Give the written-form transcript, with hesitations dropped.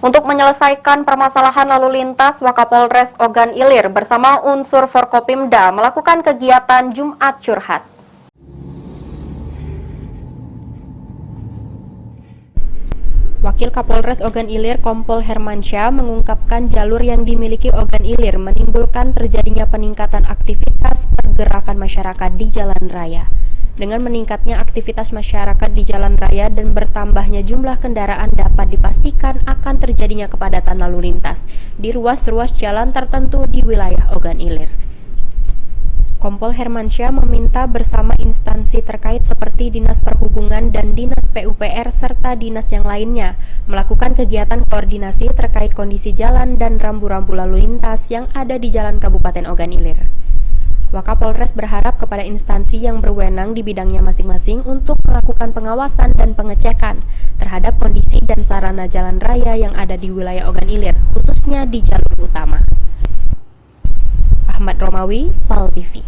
Untuk menyelesaikan permasalahan lalu lintas, Wakapolres Ogan Ilir bersama unsur Forkopimda melakukan kegiatan Jumat Curhat. Wakil Kapolres Ogan Ilir Kompol Hermansyah mengungkapkan jalur yang dimiliki Ogan Ilir menimbulkan terjadinya peningkatan aktivitas pergerakan masyarakat di jalan raya. Dengan meningkatnya aktivitas masyarakat di jalan raya dan bertambahnya jumlah kendaraan dapat dipastikan akan terjadinya kepadatan lalu lintas di ruas-ruas jalan tertentu di wilayah Ogan Ilir. Kompol Hermansyah meminta bersama instansi terkait seperti Dinas Perhubungan dan Dinas PUPR serta dinas yang lainnya melakukan kegiatan koordinasi terkait kondisi jalan dan rambu-rambu lalu lintas yang ada di jalan Kabupaten Ogan Ilir. Wakapolres berharap kepada instansi yang berwenang di bidangnya masing-masing untuk melakukan pengawasan dan pengecekan terhadap kondisi dan sarana jalan raya yang ada di wilayah Ogan Ilir, khususnya di jalur utama. Ahmad Romawi, PAL TV.